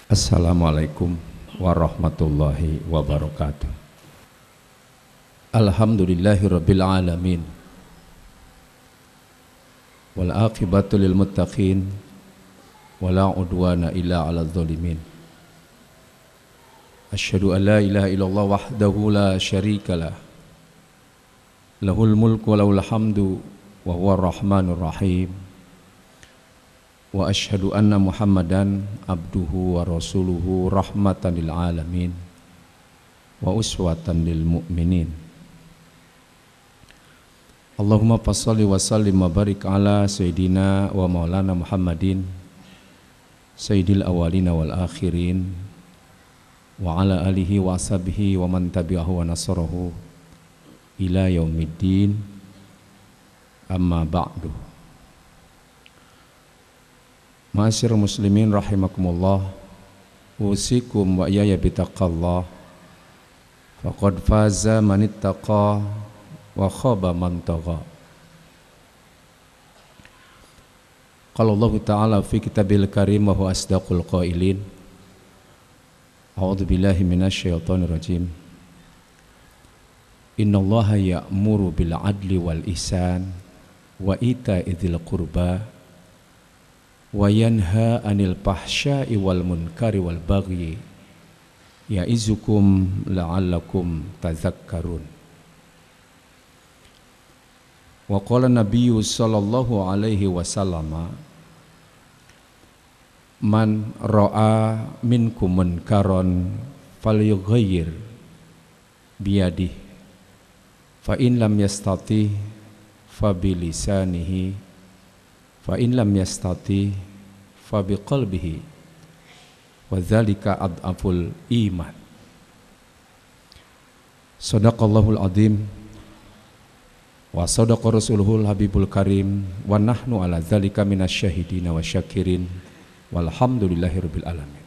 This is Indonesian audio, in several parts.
Assalamualaikum warahmatullahi wabarakatuh. Alhamdulillahirabbil alamin. Wal aqibatu lil muttaqin wala udwana illa 'alal zalimin. Asyhadu an la ilaha illallah wahdahu la syarikalah. Lahul mulku wa lahul hamdu wa huwa rahmanur rahim. Wa asyhadu anna Muhammadan abduhu wa rasuluhu rahmatan lil alamin wa uswatan lil mu'minin. Allahumma fassalli wa sallim wa barik ala sayyidina wa maulana Muhammadin sayyidil awwalina wal akhirin wa ala alihi wa ashabihi wa man tabi'ahu wa nasarahu ila yaumiddin. Amma ba'du. Ma'asyiral muslimin rahimakumullah, usikum wa iyaya bitaqallah, faqad faza man ittaqa wa khaba man tagha. Qala Allah Ta'ala fi kitabil karim wa huwa asdaqul qailin. A'udzu billahi minasy syaithanir rajim. Innallaha ya'muru bil adli wal ihsan wa ita'i dzil qurba wa yanha 'anil fahsya'i wal munkari wal baghi ya'izukum la'allakum tadhakkarun. Wa qala nabiyyu sallallahu alaihi wasallam, man ra'a minkum munkaran falyughayyir biyadihi fa in lam yastati fa bilisanihi fa in lam yastati fa biqalbihi wa dzalika ad'aful iman. Shadaqallahul azim wa sadaqa rasuluhul habibul karim wa nahnu ala dzalika minasyahidina wa syakirin walhamdulillahirabbil alamin.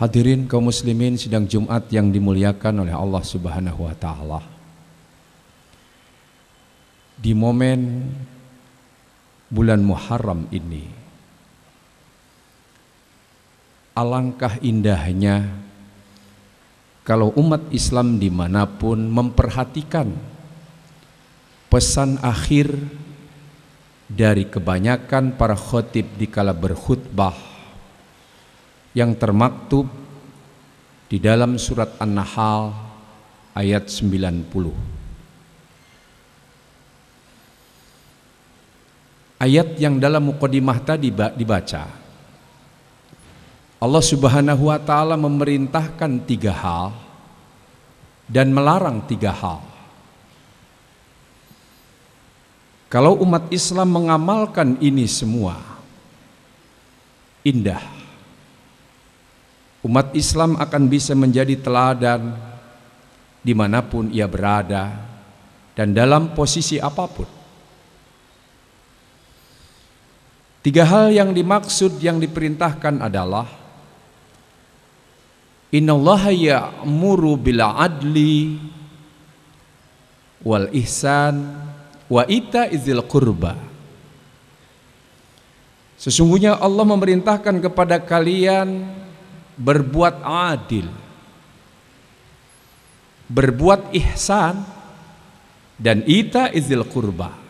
Hadirin kaum muslimin sidang Jumat yang dimuliakan oleh Allah Subhanahu wa taala. Di momen bulan Muharram ini, alangkah indahnya kalau umat Islam dimanapun memperhatikan pesan akhir dari kebanyakan para khotib dikala berkhutbah yang termaktub di dalam surat An-Nahl ayat 90. Ayat yang dalam muqaddimah tadi dibaca, Allah Subhanahu wa taala memerintahkan 3 hal dan melarang 3 hal. Kalau umat Islam mengamalkan ini semua, indah. Umat Islam akan bisa menjadi teladan dimanapun ia berada dan dalam posisi apapun. 3 hal yang dimaksud yang diperintahkan adalah innallaha ya'muru bil adli wal ihsan wa ita'izil qurba. Sesungguhnya Allah memerintahkan kepada kalian berbuat adil, berbuat ihsan, dan ita'izil qurba.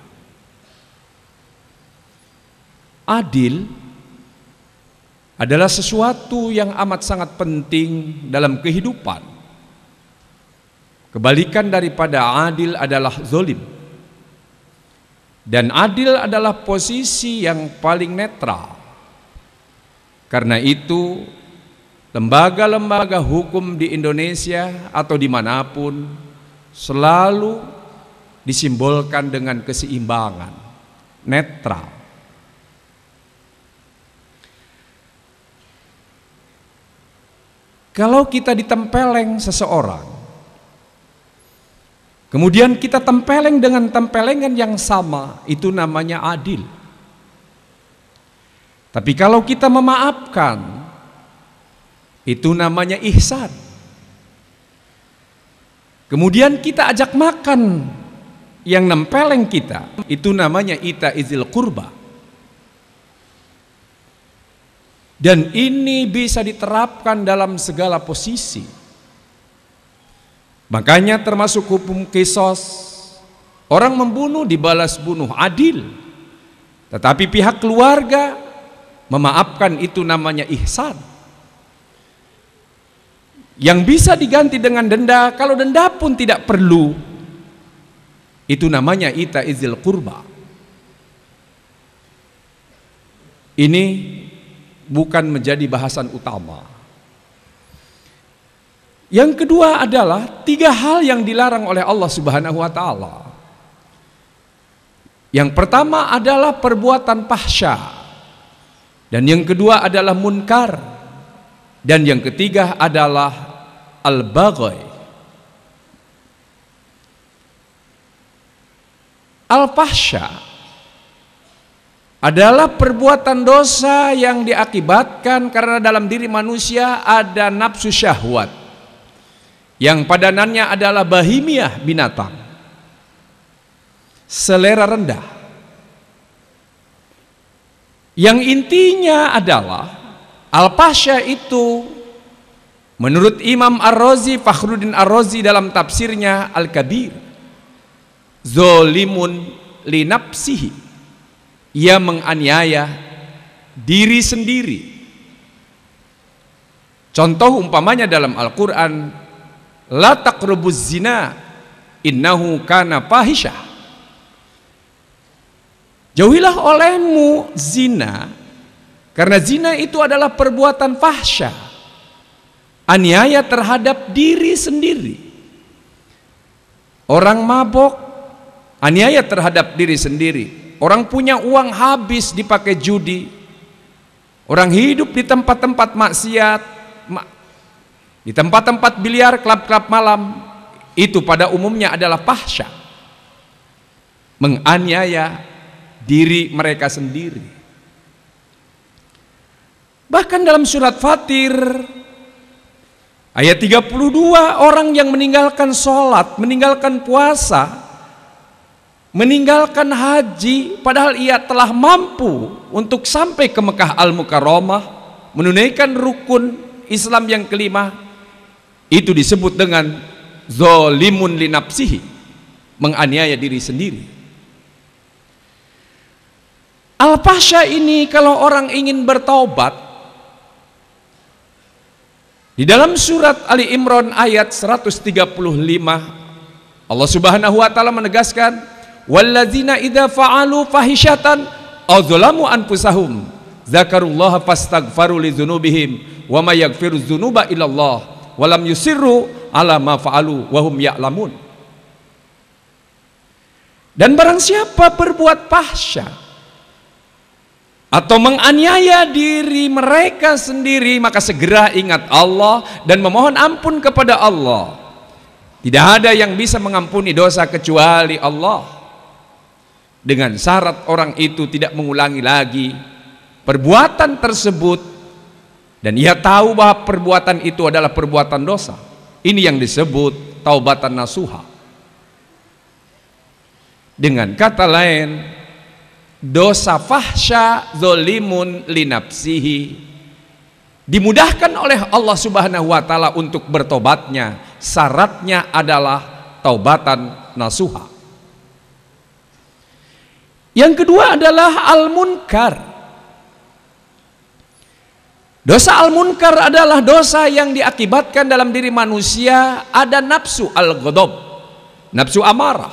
Adil adalah sesuatu yang amat sangat penting dalam kehidupan. Kebalikan daripada adil adalah zalim. Dan adil adalah posisi yang paling netral. Karena itu lembaga-lembaga hukum di Indonesia atau dimanapun selalu disimbolkan dengan keseimbangan, netral. Kalau kita ditempeleng seseorang, kemudian kita tempeleng dengan tempelengan yang sama, itu namanya adil. Tapi kalau kita memaafkan, itu namanya ihsan. Kemudian kita ajak makan yang nempeleng kita, itu namanya ita izil qurba. Dan ini bisa diterapkan dalam segala posisi. Makanya termasuk hukum qisas. Orang membunuh dibalas bunuh, adil. Tetapi pihak keluarga memaafkan, itu namanya ihsan. Yang bisa diganti dengan denda, kalau denda pun tidak perlu, itu namanya ita izil qurba. Ini bukan menjadi bahasan utama. Yang kedua adalah 3 hal yang dilarang oleh Allah Subhanahu wa taala. Yang pertama adalah perbuatan fahsya, dan yang kedua adalah munkar, dan yang ketiga adalah al-baghy. Al-fahsya adalah perbuatan dosa yang diakibatkan karena dalam diri manusia ada nafsu syahwat yang padanannya adalah bahimiah, binatang, selera rendah, yang intinya adalah al-fahsya itu menurut Imam Ar-Razi, Fakhruddin Ar-Razi dalam tafsirnya Al-Kabir, zolimun li nafsihi, ia menganiaya diri sendiri. Contoh umpamanya dalam Al-Quran, la taqrabuz zina innahu kana fahisyah. Jauhilah olehmu zina, karena zina itu adalah perbuatan fahsya, aniaya terhadap diri sendiri. Orang mabok, aniaya terhadap diri sendiri. Orang punya uang habis dipakai judi. Orang hidup di tempat-tempat maksiat, di tempat-tempat biliar, klub-klub malam, itu pada umumnya adalah fahsya, menganiaya diri mereka sendiri. Bahkan dalam surat Fatir ayat 32, orang yang meninggalkan sholat, meninggalkan puasa, meninggalkan haji, padahal ia telah mampu untuk sampai ke Mekah Al-Mukarramah, menunaikan rukun Islam yang kelima, itu disebut dengan zolimun li nafsihi, menganiaya diri sendiri. Al-fahsya ini kalau orang ingin bertaubat, di dalam surat Ali Imran ayat 135 Allah Subhanahu wa taala menegaskan, walladzina idza fa'alu fahisyatan aw zalamu anfusahum dzakarullaha fastaghfaru lidzunubihim wa may yaghfiru dzunuba illallah wa lam yusirru ala ma fa'alu wa hum ya'lamun. Dan barang siapa berbuat fahsya atau menganiaya diri mereka sendiri, maka segera ingat Allah dan memohon ampun kepada Allah. Tidak ada yang bisa mengampuni dosa kecuali Allah, dengan syarat orang itu tidak mengulangi lagi perbuatan tersebut dan ia tahu bahwa perbuatan itu adalah perbuatan dosa. Ini yang disebut taubatan nasuha. Dengan kata lain, dosa fahsya zolimun li nafsihi dimudahkan oleh Allah Subhanahu wa taala untuk bertobatnya. Syaratnya adalah taubatan nasuha. Yang kedua adalah al-munkar. Dosa al-munkar adalah dosa yang diakibatkan dalam diri manusia ada nafsu al-ghadab, nafsu amarah.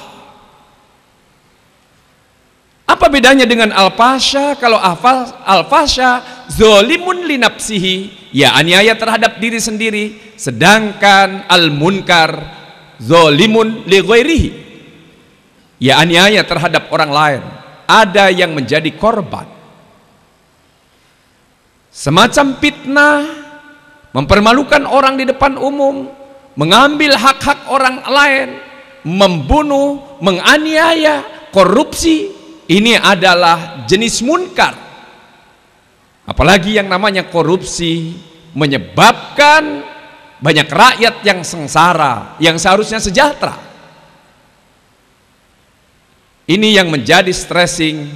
Apa bedanya dengan al-fahsya? Kalau al-fahsya zolimun li nafsihi, ya aniaya terhadap diri sendiri, sedangkan al-munkar zolimun li ghairihi, ya aniaya terhadap orang lain. Ada yang menjadi korban, semacam fitnah, mempermalukan orang di depan umum, mengambil hak-hak orang lain, membunuh, menganiaya, korupsi. Ini adalah jenis munkar. Apalagi yang namanya korupsi menyebabkan banyak rakyat yang sengsara, yang seharusnya sejahtera. Ini yang menjadi stressing.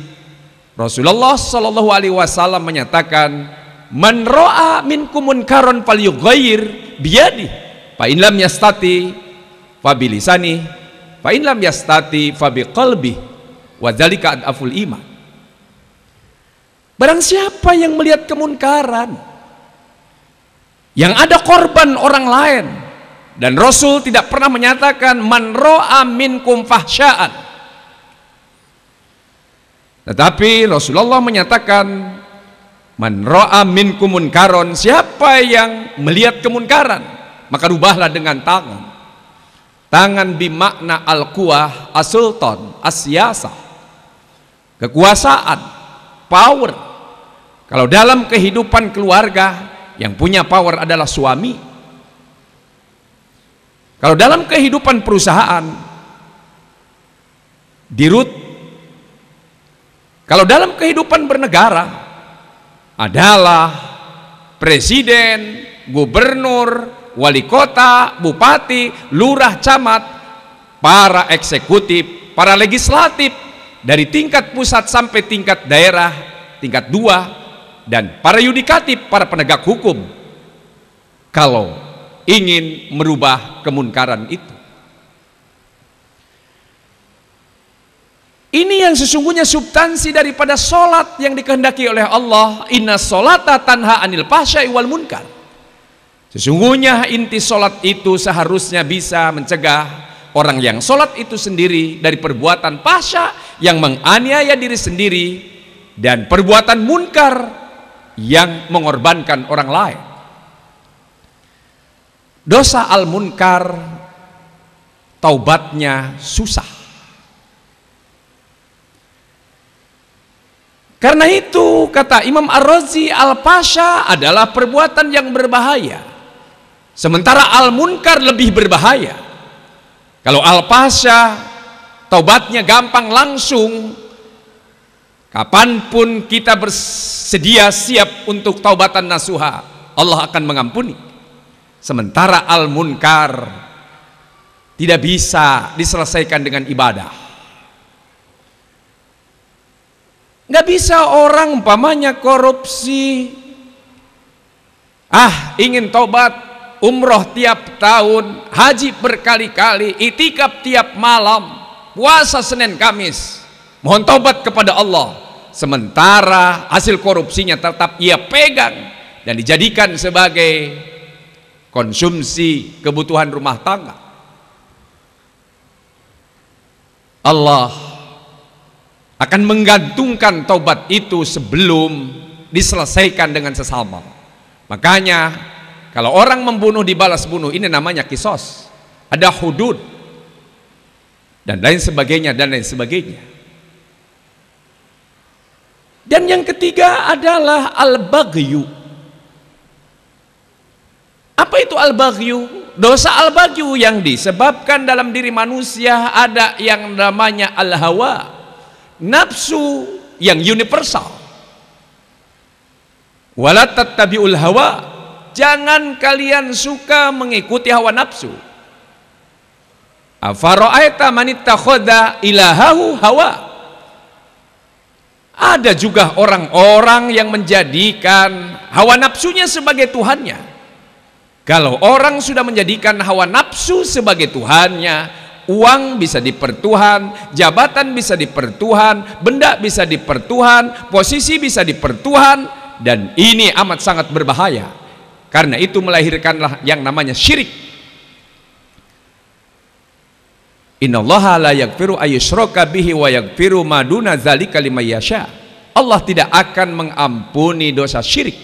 Rasulullah Shallallahu Alaihi Wasallam menyatakan, man ra'a minkum munkaran falyughayyir biyadi, fa in lam yastati fa bilisani, fa in lam yastati fa biqalbi, wa dzalika adaful iman. Barang siapa yang melihat kemunkaran, yang ada korban orang lain, dan Rasul tidak pernah menyatakan man ra'a minkum fahsya'an, tetapi Rasulullah menyatakan man ra'a minkum munkaron, siapa yang melihat kemunkaran maka rubahlah dengan tangan. Tangan bimakna al-quwah, as-sultan, as-siyasah, kekuasaan, power. Kalau dalam kehidupan keluarga, yang punya power adalah suami. Kalau dalam kehidupan perusahaan, dirut. Kalau dalam kehidupan bernegara, adalah presiden, gubernur, wali kota, bupati, lurah, camat, para eksekutif, para legislatif, dari tingkat pusat sampai tingkat daerah, tingkat 2, dan para yudikatif, para penegak hukum, kalau ingin merubah kemunkaran itu. Ini yang sesungguhnya substansi daripada solat yang dikehendaki oleh Allah. Inna sholata tanha anil fahsya'i wal munkar. Sesungguhnya inti solat itu seharusnya bisa mencegah orang yang solat itu sendiri dari perbuatan fahsya yang menganiaya diri sendiri dan perbuatan munkar yang mengorbankan orang lain. Dosa al-munkar taubatnya susah. Karena itu kata Imam Ar-Razi, al-fasya adalah perbuatan yang berbahaya, sementara al-munkar lebih berbahaya. Kalau al-fasya taubatnya gampang langsung, kapanpun kita bersedia siap untuk taubatan nasuha, Allah akan mengampuni. Sementara al-munkar tidak bisa diselesaikan dengan ibadah. Nggak bisa orang umpamanya korupsi, ingin tobat, umroh tiap tahun, haji berkali-kali, itikaf tiap malam, puasa Senin Kamis, mohon tobat kepada Allah. Sementara hasil korupsinya tetap ia pegang dan dijadikan sebagai konsumsi kebutuhan rumah tangga. Allah akan menggantungkan taubat itu sebelum diselesaikan dengan sesama. Makanya kalau orang membunuh dibalas bunuh, ini namanya kisos, ada hudud dan lain sebagainya dan lain sebagainya. Dan yang ketiga adalah al-baghyu. Apa itu al-baghyu? Dosa al-baghyu yang disebabkan dalam diri manusia ada yang namanya al-hawa, nafsu yang universal. Wala tattabi'ul hawa, jangan kalian suka mengikuti hawa nafsu. Afara'aita man ittakhadha ilahahu hawa. Ada juga orang-orang yang menjadikan hawa nafsunya sebagai tuhannya. Kalau orang sudah menjadikan hawa nafsu sebagai tuhannya, uang bisa dipertuhan, jabatan bisa dipertuhan, benda bisa dipertuhan, posisi bisa dipertuhan, dan ini amat sangat berbahaya. Karena itu melahirkanlah yang namanya syirik. Innallaha la yaghfiru ayyushraka bihi wa yaghfiru ma duna dzalika liman yasha. Allah tidak akan mengampuni dosa syirik,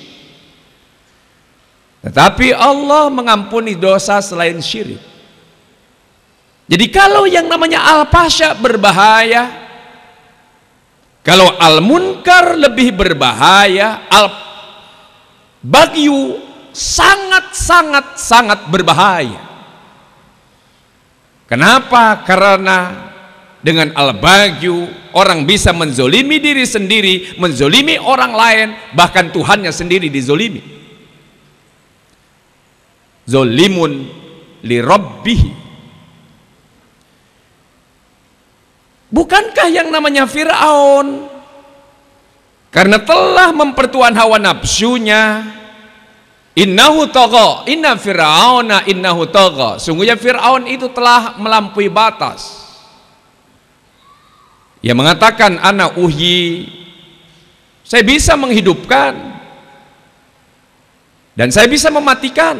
tetapi Allah mengampuni dosa selain syirik. Jadi kalau yang namanya al-fasya berbahaya, kalau al-munkar lebih berbahaya, al-baghyu sangat berbahaya. Kenapa? Karena dengan al-baghyu orang bisa menzolimi diri sendiri, menzolimi orang lain, bahkan Tuhannya sendiri dizolimi. Zolimun li rabbihi. Bukankah yang namanya Fir'aun karena telah mempertuan hawa nafsunya. Innahu tagha, inna fir'auna innahu tagha, sungguhnya Fir'aun itu telah melampaui batas. Ia mengatakan, ana uhyi, saya bisa menghidupkan dan saya bisa mematikan.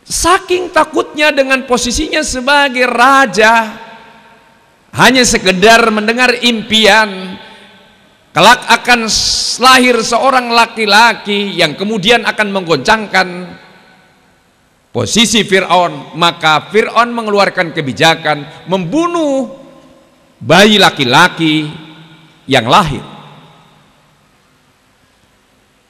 Saking takutnya dengan posisinya sebagai raja, hanya sekedar mendengar impian kelak akan lahir seorang laki-laki yang kemudian akan menggoncangkan posisi Fir'aun, maka Fir'aun mengeluarkan kebijakan membunuh bayi laki-laki yang lahir.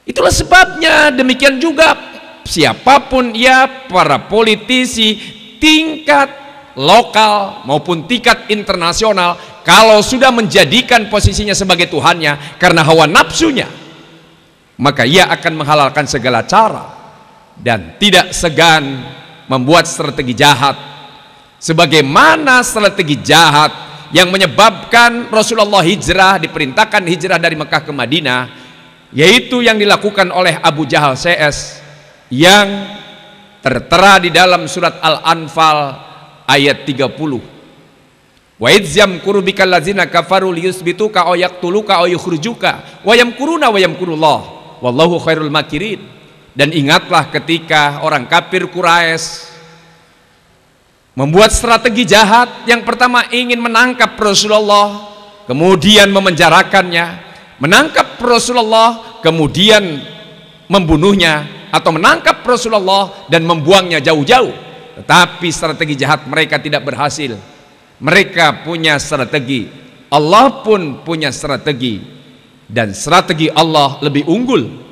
Itulah sebabnya demikian juga siapapun ya, para politisi tingkat lokal maupun tingkat internasional, kalau sudah menjadikan posisinya sebagai Tuhannya karena hawa nafsunya, maka ia akan menghalalkan segala cara dan tidak segan membuat strategi jahat, sebagaimana strategi jahat yang menyebabkan Rasulullah hijrah, diperintahkan hijrah dari Mekah ke Madinah, yaitu yang dilakukan oleh Abu Jahal CS, yang tertera di dalam surat Al-Anfal ayat 30. Wa idz yamkuru bikal ladzina kafaru liyusbituka aw yaqtuluka aw yukhrijuka wa yamkuruna wa yamkurullah wallahu khairul makirin. Dan ingatlah ketika orang kafir Quraisy membuat strategi jahat. Yang pertama ingin menangkap Rasulullah, kemudian memenjarakannya, menangkap Rasulullah kemudian membunuhnya, atau menangkap Rasulullah dan membuangnya jauh-jauh. Tetapi strategi jahat mereka tidak berhasil. Mereka punya strategi, Allah pun punya strategi, dan strategi Allah lebih unggul.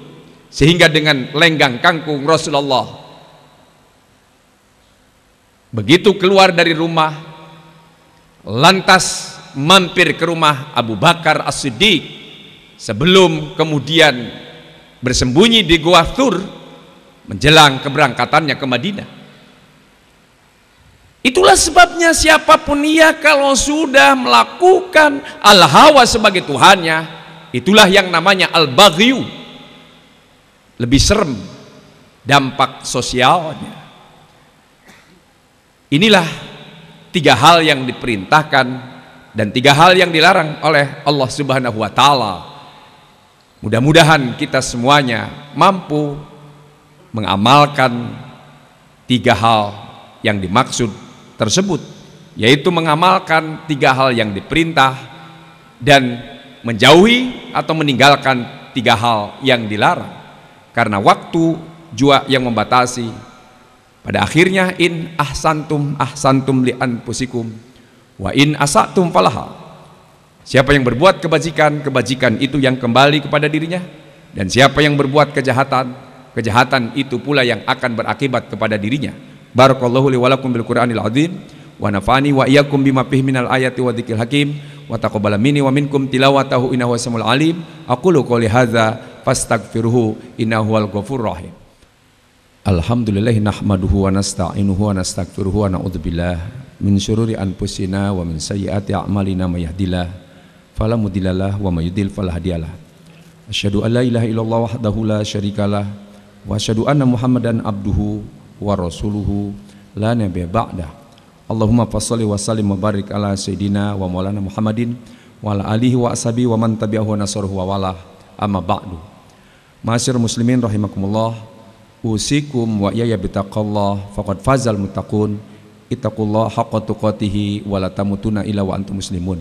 Sehingga dengan lenggang kangkung Rasulullah begitu keluar dari rumah, lantas mampir ke rumah Abu Bakar As-Siddiq sebelum kemudian bersembunyi di Gua Thur menjelang keberangkatannya ke Madinah. Itulah sebabnya siapapun ia kalau sudah melakukan al-hawa sebagai Tuhannya, itulah yang namanya al-baghyu. Lebih serem dampak sosialnya. Inilah 3 hal yang diperintahkan dan 3 hal yang dilarang oleh Allah Subhanahu wa taala. Mudah-mudahan kita semuanya mampu mengamalkan 3 hal yang dimaksud tersebut, yaitu mengamalkan 3 hal yang diperintah dan menjauhi atau meninggalkan 3 hal yang dilarang. Karena waktu jua yang membatasi, pada akhirnya in ahsantum ahsantum li anfusikum wa in asatum falaha. Siapa yang berbuat kebajikan, kebajikan itu yang kembali kepada dirinya, dan siapa yang berbuat kejahatan, kejahatan itu pula yang akan berakibat kepada dirinya. Barakallahu li wa lakum bil Qur'anil azim wa nafani wa iyyakum bima fihi minal ayati wa dzikril hakim wa taqabbala minni wa minkum tilawatahu innahu wasamul alim. Aqulu qouli hadza fastaghfiruhu innahu wal ghafurur rahim. Alhamdulillah nahmaduhu wa nasta'inuhu wa nastaghfiruhu wa na'udzubillah min syururi anfusina wa min sayyiati a'malina may yahdihillahu fala mudhillalah wa may yudhlil fala hadiyalah. Asyhadu an la ilaha illallah wahdahu la syarikalah wa asyhadu anna Muhammadan abduhu wa rasuluhu la nabiyya ba'dah. Allahumma fasholli wa sallim wa barik ala sayyidina wa maulana Muhammadin wa ala alihi wa ashabihi wa man tabi'ahu wa nasarahu wa wala, amma ba'du. Ma'asyiral muslimin rahimakumullah, usikum wa iyaya bitaqallah faqad fazal muttaqun. Ittaqullaha haqqa tuqatih wa la tamutunna illa wa antum muslimun.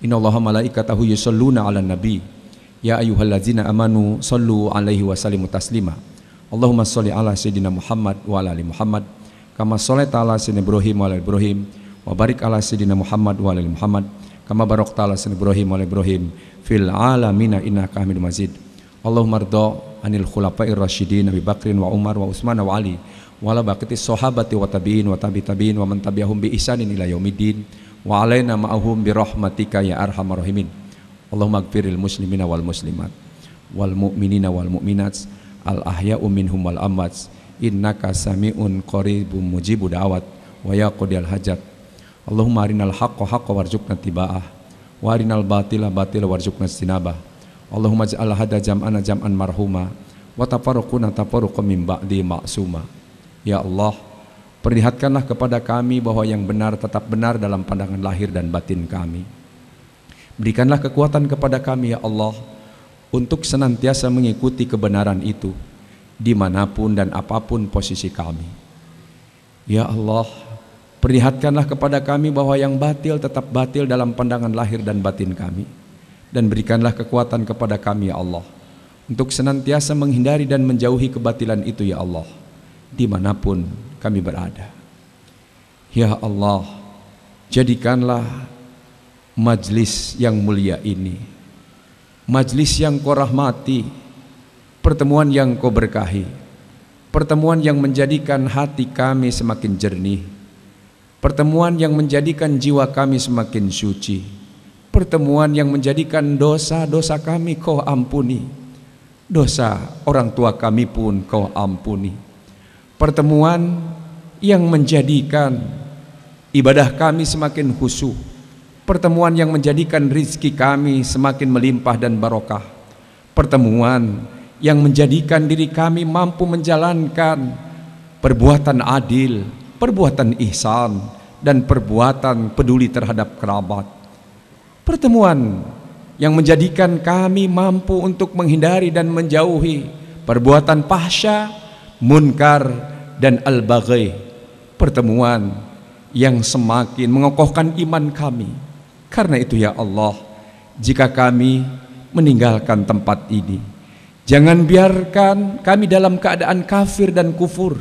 Innallaha malaikatahu yusholluna 'alan nabi ya ayyuhallazina amanu shallu 'alaihi wa sallimu taslima. Allahumma sholli ala sayyidina Muhammad wa ala ali Muhammad kama shallaita ala sayyidina Ibrahim wa ala Ibrahim wa barik ala sayyidina Muhammad wa ala ali Muhammad kama barakta ala sayyidina Ibrahim wa ala Ibrahim fil alamin innaka Hamidum Majid. Allahumma rda anil khulafa'ir rasyidin Abi Bakrin wa Umar wa Utsman wa Ali wa ala baqiti sahabati wa tabi'in wa tabi'in wa man tabi'ahum bi ihsanin ila yaumiddin wa alaina ma'ahum bi rahmatika ya arhamar rahimin. Allahumma ighfiril muslimina wal muslimat wal mu'minina wal mu'minat al ahya'u minhum wal amwat innaka sami'un qaribun mujibu da'awat wa yaqdil hajat. Allahumma arinal haqqa haqqan warzuqna tiba'ah wa arinal batila batila warzuqna istinabah. Allahumma ij'al hadza jam'ana jam'an marhuma wa tafarruquna tafarruqan min ba'di ma'suma. Ya Allah, perlihatkanlah kepada kami bahwa yang benar tetap benar dalam pandangan lahir dan batin kami. Berikanlah kekuatan kepada kami ya Allah untuk senantiasa mengikuti kebenaran itu dimanapun dan apapun posisi kami. Ya Allah, perlihatkanlah kepada kami bahwa yang batil tetap batil dalam pandangan lahir dan batin kami. Dan berikanlah kekuatan kepada kami ya Allah untuk senantiasa menghindari dan menjauhi kebatilan itu ya Allah dimanapun kami berada. Ya Allah, jadikanlah majlis yang mulia ini majlis yang kau rahmati, pertemuan yang kau berkahi, pertemuan yang menjadikan hati kami semakin jernih, pertemuan yang menjadikan jiwa kami semakin suci, pertemuan yang menjadikan dosa-dosa kami kau ampuni, dosa orang tua kami pun kau ampuni, pertemuan yang menjadikan ibadah kami semakin khusyuk, pertemuan yang menjadikan rizki kami semakin melimpah dan barokah, pertemuan yang menjadikan diri kami mampu menjalankan perbuatan adil, perbuatan ihsan, dan perbuatan peduli terhadap kerabat, pertemuan yang menjadikan kami mampu untuk menghindari dan menjauhi perbuatan fahsya, munkar, dan al-baghi, pertemuan yang semakin mengokohkan iman kami. Karena itu ya Allah, jika kami meninggalkan tempat ini, jangan biarkan kami dalam keadaan kafir dan kufur,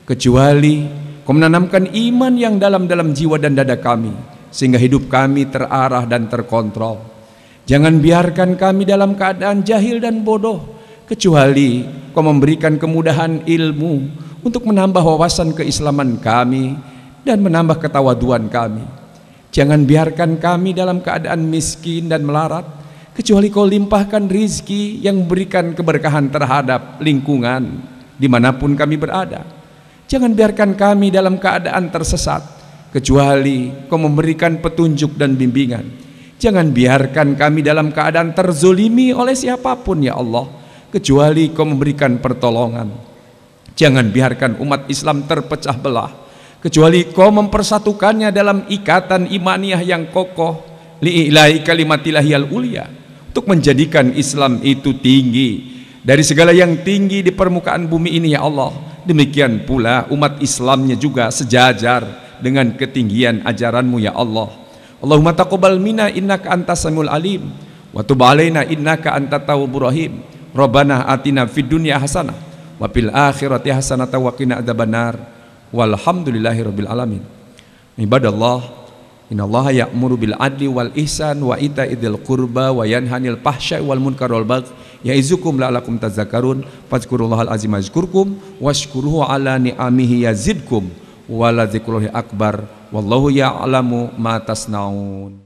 kecuali Kau menanamkan iman yang dalam jiwa dan dada kami, sehingga hidup kami terarah dan terkontrol. Jangan biarkan kami dalam keadaan jahil dan bodoh, kecuali Kau memberikan kemudahan ilmu untuk menambah wawasan keislaman kami dan menambah ketawaduan kami. Jangan biarkan kami dalam keadaan miskin dan melarat, kecuali Kau limpahkan rizki yang memberikan keberkahan terhadap lingkungan dimanapun kami berada. Jangan biarkan kami dalam keadaan tersesat, kecuali Kau memberikan petunjuk dan bimbingan. Jangan biarkan kami dalam keadaan terzolimi oleh siapapun ya Allah, kecuali Kau memberikan pertolongan. Jangan biarkan umat Islam terpecah belah, kecuali Kau mempersatukannya dalam ikatan imaniyah yang kokoh, li'ilahi kalimatilahiyal ulia, untuk menjadikan Islam itu tinggi dari segala yang tinggi di permukaan bumi ini ya Allah. Demikian pula umat Islamnya juga sejajar dengan ketinggian ajaranmu ya Allah. Allahumma taqabbal minna innaka antas samiul alim wa tub alaina innaka antat tawwabur rahim. Rabbana atina fid dunya hasanah wa fil akhirati hasanah wa qina adzabannar. Walhamdulillahirabbil alamin. Ibadallah, innallaha ya'muru bil adli wal ihsan wa ita'idil qurba wa yanhanil fahsya'i wal munkar wal baghi ya'izukum la'alakum tadhakkarun. Fadhkurullahal azim yazkurkum washkuruhu ala ni'amihi yazidkum wa la dzikrullahi akbar wallahu ya'lamu ma tasnaun.